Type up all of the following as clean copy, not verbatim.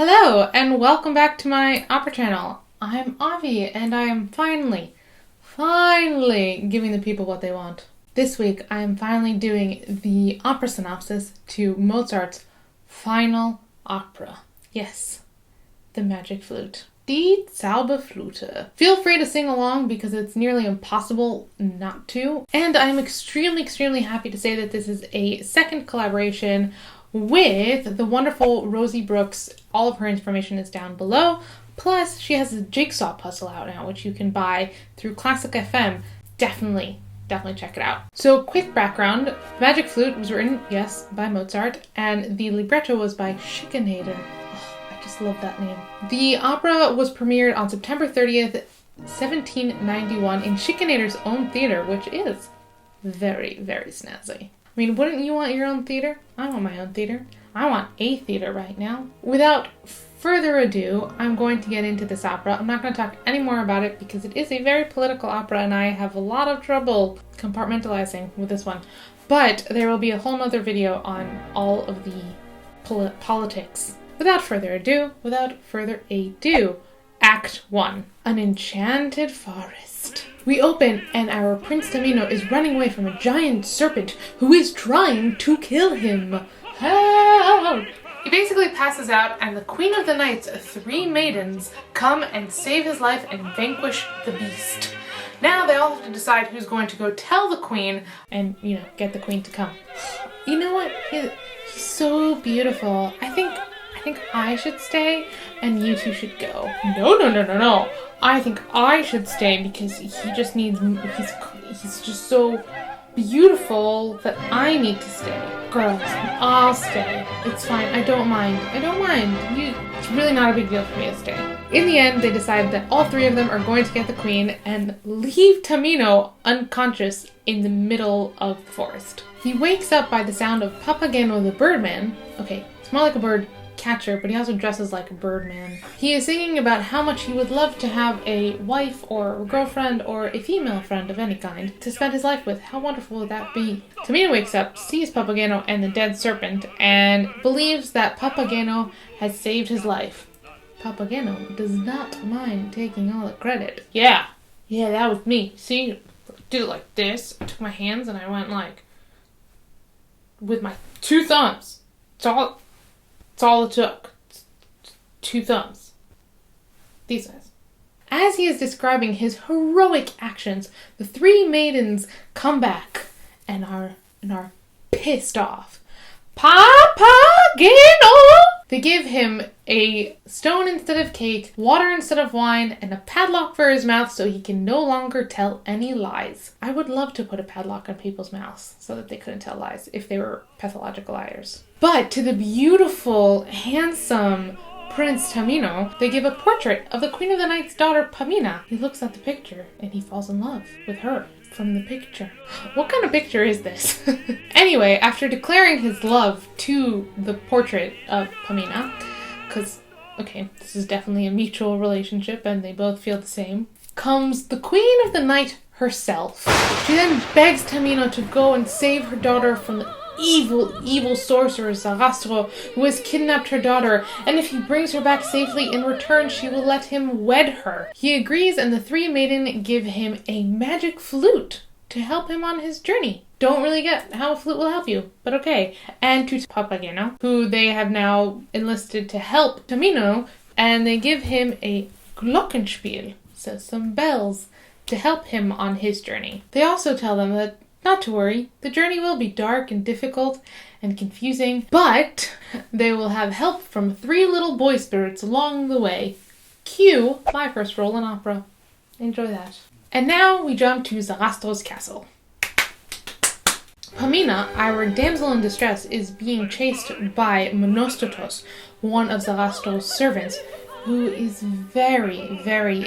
Hello, and welcome back to my opera channel. I'm Avi, and I am finally giving the people what they want. This week, I am finally doing the opera synopsis to Mozart's final opera. Yes, the Magic Flute. Die Zauberflöte. Feel free to sing along because it's nearly impossible not to. And I'm extremely happy to say that this is a second collaboration with the wonderful Rosie Brooks. All of her information is down below. Plus, she has a jigsaw puzzle out now, which you can buy through Classic FM. Definitely check it out. So, quick background. Magic Flute was written, yes, by Mozart, and the libretto was by Schikaneder. Oh, I just love that name. The opera was premiered on September 30th, 1791 in Schikaneder's own theater, which is very snazzy. I mean, wouldn't you want your own theater? I want my own theater. I want a theater right now. Without further ado, I'm going to get into this opera. I'm not going to talk any more about it because it is a very political opera and I have a lot of trouble compartmentalizing with this one. But there will be a whole nother video on all of the politics. Without further ado, Act 1. An enchanted forest. We open and our Prince Tamino is running away from a giant serpent who is trying to kill him. Help! He basically passes out and the Queen of the Night's 3 maidens come and save his life and vanquish the beast. Now they all have to decide who's going to go tell the Queen and, get the Queen to come. You know what? He's so beautiful. I think I should stay and you two should go. No. I think I should stay because he just needs, he's just so beautiful that I need to stay. Girls, I'll stay. It's fine. I don't mind. It's really not a big deal for me to stay. In the end, they decide that all 3 of them are going to get the Queen and leave Tamino unconscious in the middle of the forest. He wakes up by the sound of Papageno the Birdman. Okay, it's more like a bird catcher, but he also dresses like a birdman. He is singing about how much he would love to have a wife or a girlfriend or a female friend of any kind to spend his life with. How wonderful would that be? Tamino wakes up, sees Papageno and the dead serpent, and believes that Papageno has saved his life. Papageno does not mind taking all the credit. Yeah, that was me. See, I did it like this. I took my hands and I went like, with my 2 thumbs. It's all it took. 2 thumbs. These guys. As he is describing his heroic actions, the 3 maidens come back and are pissed off. Papageno! They give him a stone instead of cake, water instead of wine, and a padlock for his mouth so he can no longer tell any lies. I would love to put a padlock on people's mouths so that they couldn't tell lies if they were pathological liars. But to the beautiful, handsome Prince Tamino, they give a portrait of the Queen of the Night's daughter, Pamina. He looks at the picture and he falls in love with her from the picture. What kind of picture is this? Anyway, after declaring his love to the portrait of Pamina, because, okay, this is definitely a mutual relationship and they both feel the same, comes the Queen of the Night herself. She then begs Tamino to go and save her daughter from the evil sorcerer Sarastro, who has kidnapped her daughter, and if he brings her back safely in return, she will let him wed her. He agrees, and the 3 maidens give him a magic flute to help him on his journey. Don't really get how a flute will help you, but okay. And to Papageno, who they have now enlisted to help Tamino, and they give him a Glockenspiel, so some bells, to help him on his journey. They also tell them that not to worry, the journey will be dark and difficult and confusing, but they will have help from 3 little boy spirits along the way. Cue my first role in opera. Enjoy that. And now we jump to Sarastro's castle. Pamina, our damsel in distress, is being chased by Monostatos, one of Sarastro's servants, who is very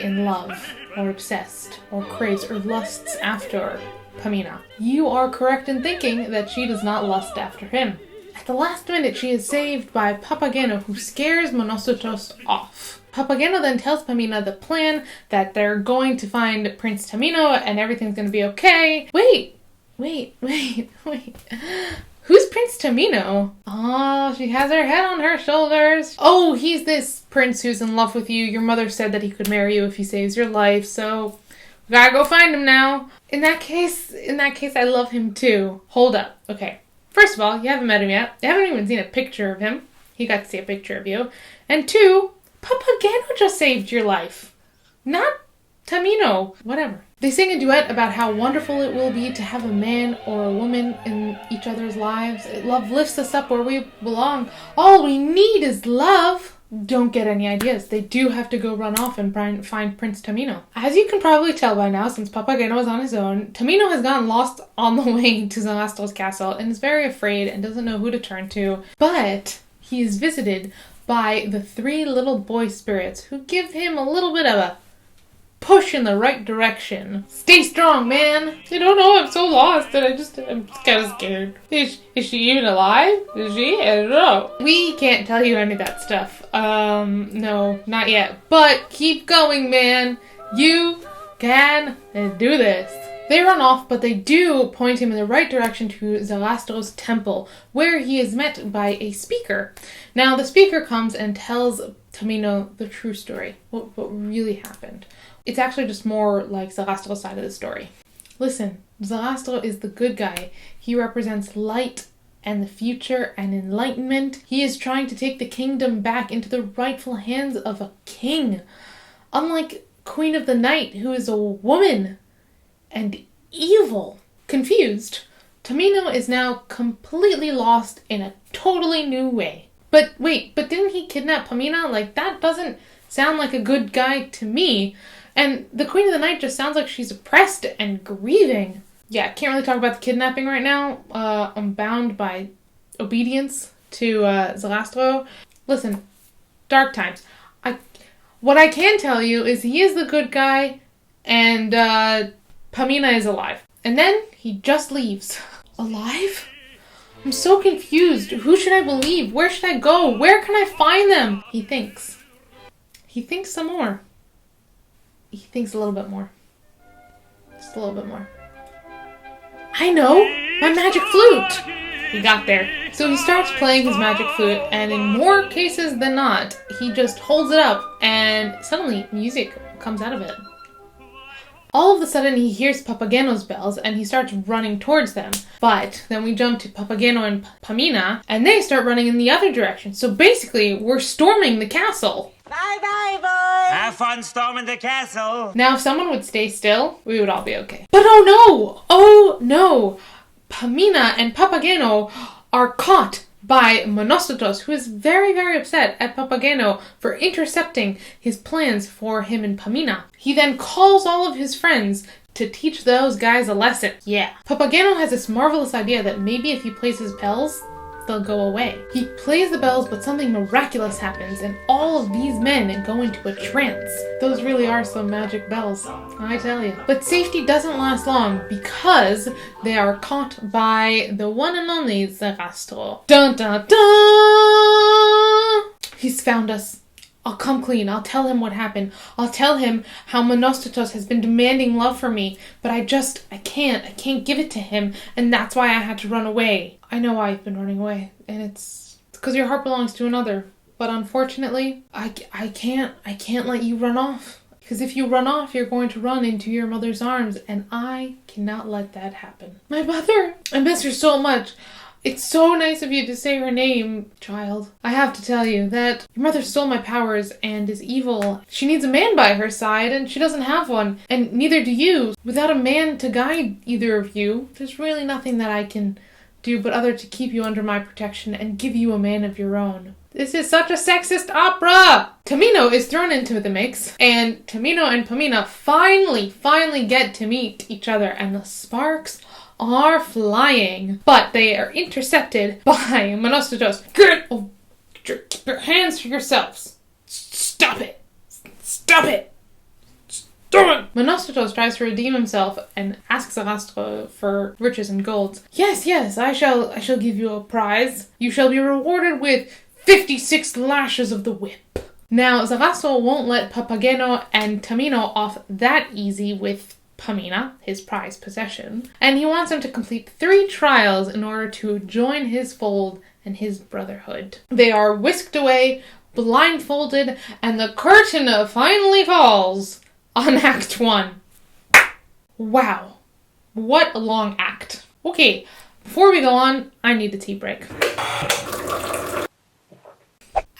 in love, or obsessed, or craves, or lusts after Pamina. You are correct in thinking that she does not lust after him. At the last minute, she is saved by Papageno, who scares Monostatos off. Papageno then tells Pamina the plan, that they're going to find Prince Tamino and everything's going to be okay. Wait. Who's Prince Tamino? Oh, she has her head on her shoulders. Oh, he's this prince who's in love with you. Your mother said that he could marry you if he saves your life, so we gotta go find him now. In that case, I love him too. Hold up. Okay. First of all, you haven't met him yet. You haven't even seen a picture of him. He got to see a picture of you. And two, Papageno just saved your life. Not Tamino. Whatever. They sing a duet about how wonderful it will be to have a man or a woman in each other's lives. Love lifts us up where we belong. All we need is love. Don't get any ideas. They do have to go run off and find Prince Tamino. As you can probably tell by now, since Papageno is on his own, Tamino has gotten lost on the way to Zalastro's castle and is very afraid and doesn't know who to turn to. But he is visited by the 3 little boy spirits who give him a little bit of a push in the right direction. Stay strong, man. I don't know. I'm so lost that I'm kind of scared. Is she even alive? Is she? I don't know. We can't tell you any of that stuff. No, not yet. But keep going, man. You can do this. They run off, but they do point him in the right direction to Zalastro's temple, where he is met by a speaker. Now, the speaker comes and tells Tamino the true story, what really happened. It's actually just more like Zalastro's side of the story. Listen, Zalastro is the good guy. He represents light and the future and enlightenment. He is trying to take the kingdom back into the rightful hands of a king. Unlike Queen of the Night, who is a woman and evil. Confused, Tamino is now completely lost in a totally new way. But wait, didn't he kidnap Pamina? Like, that doesn't sound like a good guy to me. And the Queen of the Night just sounds like she's oppressed and grieving. Yeah, can't really talk about the kidnapping right now. I'm bound by obedience to Zalastro. Listen, dark times. What I can tell you is he is the good guy, and Pamina is alive. And then he just leaves. Alive? I'm so confused. Who should I believe? Where should I go? Where can I find them? He thinks. He thinks some more. He thinks a little bit more. Just a little bit more. I know! My magic flute! He got there. So he starts playing his magic flute, and in more cases than not, he just holds it up, and suddenly music comes out of it. All of a sudden, he hears Papageno's bells, and he starts running towards them. But then we jump to Papageno and Pamina, and they start running in the other direction. So basically, we're storming the castle. Bye-bye, boys! Have fun storming the castle! Now, if someone would stay still, we would all be okay. But oh no! Pamina and Papageno are caught by Monostatos, who is very, very upset at Papageno for intercepting his plans for him and Pamina. He then calls all of his friends to teach those guys a lesson. Yeah. Papageno has this marvelous idea that maybe if he plays his bells, they'll go away. He plays the bells, but something miraculous happens, and all of these men go into a trance. Those really are some magic bells, I tell you. But safety doesn't last long, because they are caught by the one and only Zalastro. Dun dun dun! He's found us. I'll come clean. I'll tell him what happened. I'll tell him how Monostatos has been demanding love from me, but I can't give it to him, and that's why I had to run away. I know why you've been running away, and it's because your heart belongs to another. But unfortunately, I can't let you run off. Because if you run off, you're going to run into your mother's arms, and I cannot let that happen. My mother! I miss her so much. It's so nice of you to say her name, child. I have to tell you that your mother stole my powers and is evil. She needs a man by her side, and she doesn't have one, and neither do you. Without a man to guide either of you, there's really nothing that I can do but other to keep you under my protection and give you a man of your own. This is such a sexist opera! Tamino is thrown into the mix, and Tamino and Pamina finally get to meet each other, and the sparks are flying. But they are intercepted by Monostatos. Keep your hands to yourselves. Stop it! Stop it! Monostatos tries to redeem himself and asks Zalastro for riches and gold. Yes, I shall give you a prize. You shall be rewarded with 56 lashes of the whip. Now, Zalastro won't let Papageno and Tamino off that easy with Pamina, his prized possession, and he wants him to complete 3 trials in order to join his fold and his brotherhood. They are whisked away, blindfolded, and the curtain finally falls on Act 1. Wow. What a long act. Okay, before we go on, I need a tea break.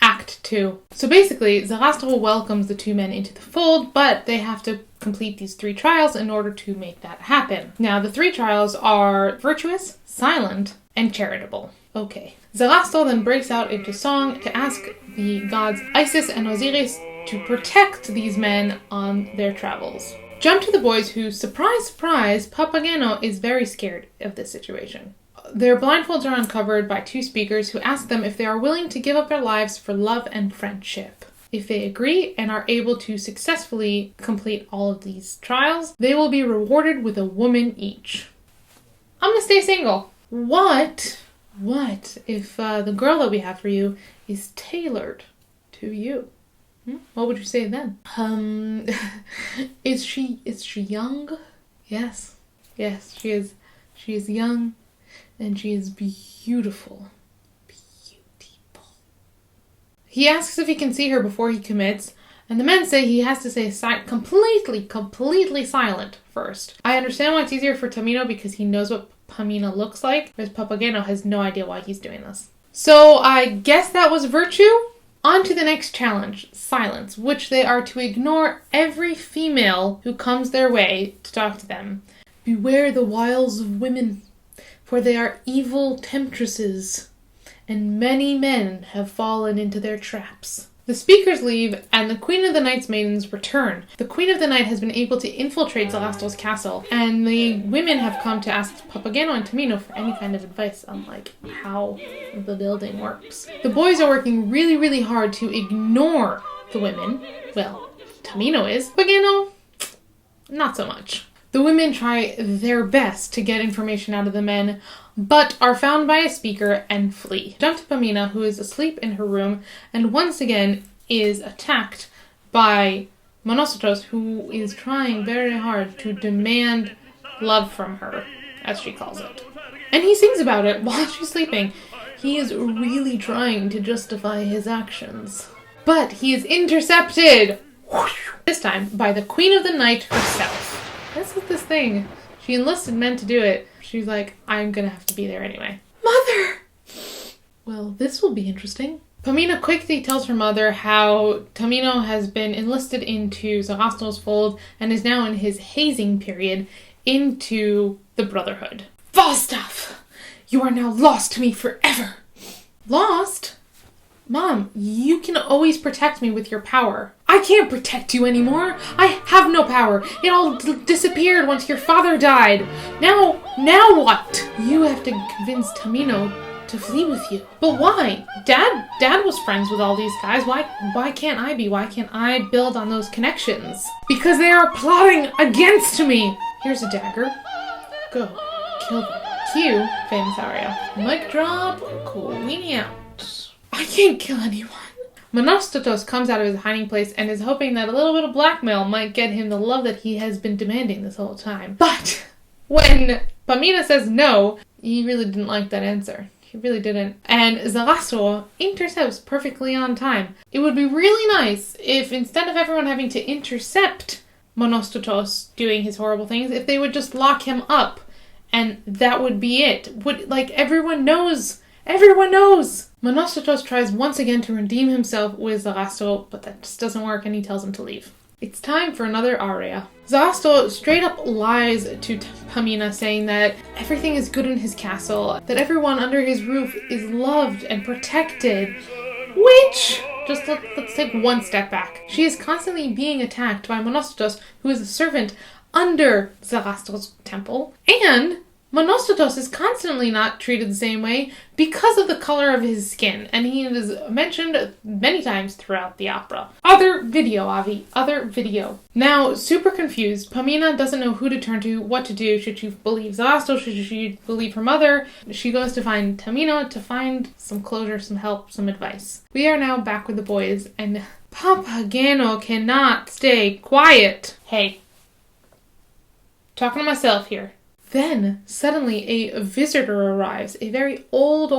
Act 2. So basically, Zarastro welcomes the 2 men into the fold, but they have to complete these 3 trials in order to make that happen. Now, the 3 trials are virtuous, silent, and charitable. Okay. Zarastro then breaks out into song to ask the gods Isis and Osiris to protect these men on their travels. Jump to the boys who, surprise, surprise, Papageno is very scared of this situation. Their blindfolds are uncovered by 2 speakers who ask them if they are willing to give up their lives for love and friendship. If they agree and are able to successfully complete all of these trials, they will be rewarded with a woman each. I'm gonna stay single. What if the girl that we have for you is tailored to you? What would you say then? Is she young? Yes, she is. She is young, and she is beautiful. He asks if he can see her before he commits, and the men say he has to say completely silent first. I understand why it's easier for Tamino because he knows what Pamina looks like, whereas Papageno has no idea why he's doing this. So I guess that was virtue. On to the next challenge, silence, which they are to ignore every female who comes their way to talk to them. Beware the wiles of women, for they are evil temptresses, and many men have fallen into their traps. The speakers leave, and the Queen of the Night's maidens return. The Queen of the Night has been able to infiltrate Zarastro's castle, and the women have come to ask Papageno and Tamino for any kind of advice on, how the building works. The boys are working really hard to ignore the women. Well, Tamino is. Papageno, not so much. The women try their best to get information out of the men, but are found by a speaker and flee. Jump to Pamina, who is asleep in her room, and once again is attacked by Monostatos, who is trying very hard to demand love from her, as she calls it. And he sings about it while she's sleeping. He is really trying to justify his actions. But he is intercepted! This time by the Queen of the Night herself. This is this thing. She enlisted men to do it. She's like, I'm gonna have to be there anyway. Mother! Well, this will be interesting. Pamina quickly tells her mother how Tamino has been enlisted into Zarastro's fold and is now in his hazing period into the Brotherhood. Falstaff! You are now lost to me forever! Lost? Mom, you can always protect me with your power. I can't protect you anymore. I have no power. It all disappeared once your father died. Now what? You have to convince Tamino to flee with you. But why? Dad was friends with all these guys. Why can't I be? Why can't I build on those connections? Because they are plotting against me. Here's a dagger. Go. Kill them. Cue famous aria. Mic drop. Queenie out. I can't kill anyone. Monostatos comes out of his hiding place and is hoping that a little bit of blackmail might get him the love that he has been demanding this whole time. But when Pamina says no, he really didn't like that answer. He really didn't. And Zarastro intercepts perfectly on time. It would be really nice if instead of everyone having to intercept Monostatos doing his horrible things, if they would just lock him up and that would be it. Everyone knows. Everyone knows! Monostatos tries once again to redeem himself with Zarastro, but that just doesn't work and he tells him to leave. It's time for another aria. Zarastro straight up lies to Pamina, saying that everything is good in his castle, that everyone under his roof is loved and protected, which... let's take one step back. She is constantly being attacked by Monostatos, who is a servant under Zarastro's temple, and Monostatos is constantly not treated the same way because of the color of his skin, and he is mentioned many times throughout the opera. Other video, Avi. Other video. Now, super confused, Pamina doesn't know who to turn to, what to do. Should she believe Zarastro? Should she believe her mother? She goes to find Tamino to find some closure, some help, some advice. We are now back with the boys, and Papageno cannot stay quiet. Hey. talking to myself here. Then, suddenly, a visitor arrives. A very old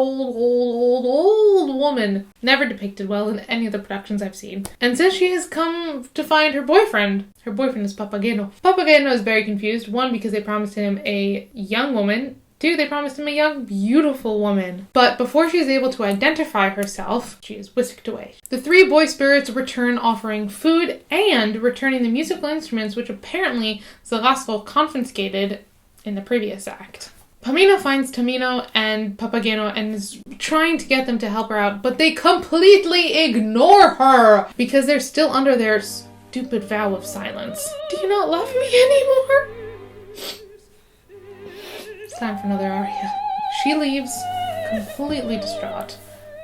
woman. Never depicted well in any of the productions I've seen. And says she has come to find her boyfriend. Her boyfriend is Papageno. Papageno is very confused. 1, because they promised him a young woman. 2, they promised him a young, beautiful woman. But before she is able to identify herself, she is whisked away. The 3 boy spirits return offering food and returning the musical instruments which apparently Zarastro confiscated in the previous act. Pamina finds Tamino and Papageno and is trying to get them to help her out, but they completely ignore her because they're still under their stupid vow of silence. Do you not love me anymore? It's time for another aria. She leaves, completely distraught.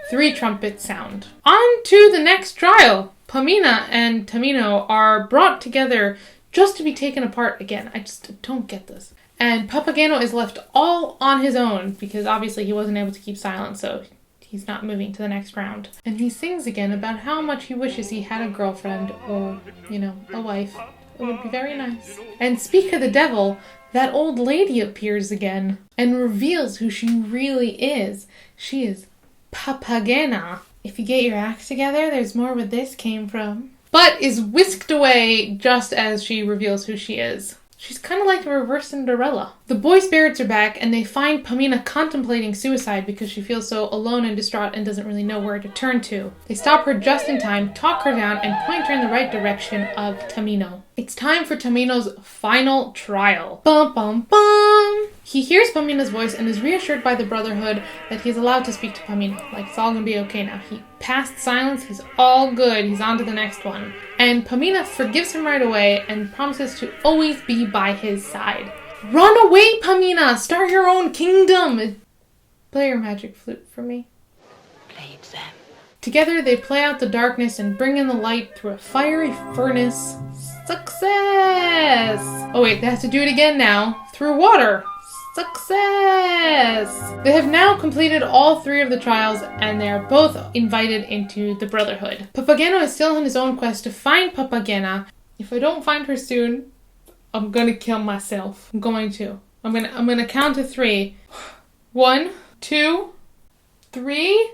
3 trumpets sound. On to the next trial. Pamina and Tamino are brought together just to be taken apart again. I just don't get this. And Papageno is left all on his own because obviously he wasn't able to keep silent, so he's not moving to the next round. And he sings again about how much he wishes he had a girlfriend or, a wife. It would be very nice. And speak of the devil, that old lady appears again and reveals who she really is. She is Papagena. If you get your acts together, there's more where this came from. But is whisked away just as she reveals who she is. She's kind of like a reverse Cinderella. The boy spirits are back and they find Pamina contemplating suicide because she feels so alone and distraught and doesn't really know where to turn to. They stop her just in time, talk her down, and point her in the right direction of Tamino. It's time for Tamino's final trial. Bum bum bum! He hears Pamina's voice and is reassured by the Brotherhood that he's allowed to speak to Pamina. Like, it's all gonna be okay now. He passed silence, he's all good, he's on to the next one. And Pamina forgives him right away and promises to always be by his side. Run away, Pamina! Start your own kingdom! Play your magic flute for me. Play it, Sam. Together they play out the darkness and bring in the light through a fiery furnace. Success! Oh wait, they have to do it again now. Through water. Success! They have now completed all 3 of the trials and they are both invited into the Brotherhood. Papageno is still on his own quest to find Papagena. If I don't find her soon, I'm gonna kill myself. I'm gonna count to 3. 1, 2, 3.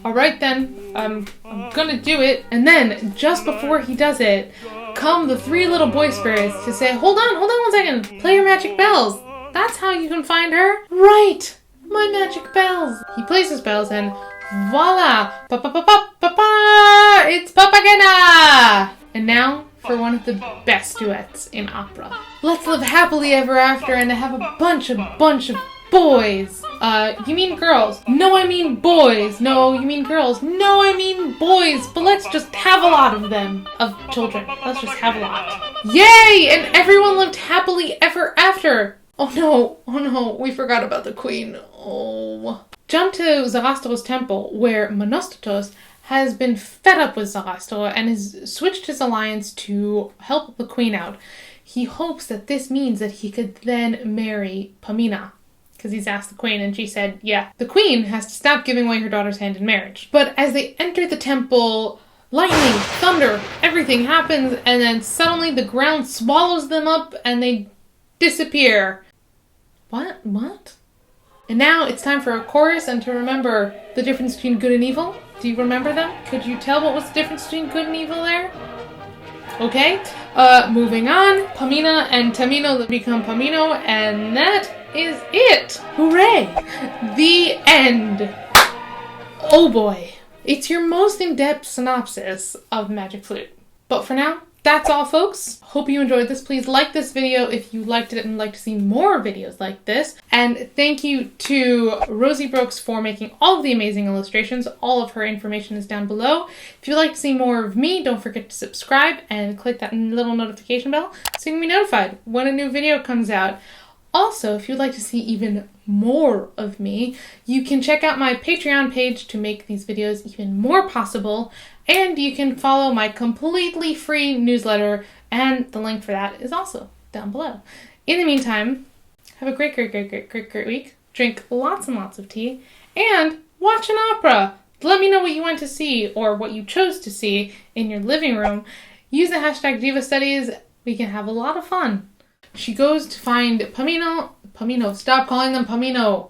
Alright then, I'm gonna do it. And then, just before he does it, come the 3 little boy spirits to say, hold on 1 second, play your magic bells. That's how you can find her. Right, my magic bells. He plays his bells and voila, pa-pa-pa-pa-pa-pa, it's Papagena. And now, for one of the best duets in opera. Let's live happily ever after and have a bunch of boys. You mean girls? No, I mean boys. No, you mean girls? No, I mean boys. But let's just have a lot of them. Of children. Let's just have a lot. Yay! And everyone lived happily ever after. Oh no, we forgot about the queen. Oh. Jump to Zarastro's temple, where Monostatos has been fed up with Zarastro and has switched his alliance to help the queen out. He hopes that this means that he could then marry Pamina. Because he's asked the queen and she said, yeah. The queen has to stop giving away her daughter's hand in marriage. But as they enter the temple, lightning, thunder, everything happens, and then suddenly the ground swallows them up and they disappear. What? And now it's time for a chorus and to remember the difference between good and evil. Do you remember them? Could you tell what was the difference between good and evil there? Okay, moving on. Pamina and Tamino become Pamino, and that is it. Hooray! The end. Oh boy. It's your most in-depth synopsis of Magic Flute. But for now, that's all, folks. Hope you enjoyed this. Please like this video if you liked it and would like to see more videos like this. And thank you to Rosie Brooks for making all of the amazing illustrations. All of her information is down below. If you'd like to see more of me, don't forget to subscribe and click that little notification bell so you can be notified when a new video comes out. Also, if you'd like to see even more of me, you can check out my Patreon page to make these videos even more possible, and you can follow my completely free newsletter, and the link for that is also down below. In the meantime, have a great week, drink lots and lots of tea, and watch an opera! Let me know what you went to see, or what you chose to see in your living room. Use the hashtag DivaStudies We can have a lot of fun. She goes to find Pomino. Pomino, stop calling them Pomino.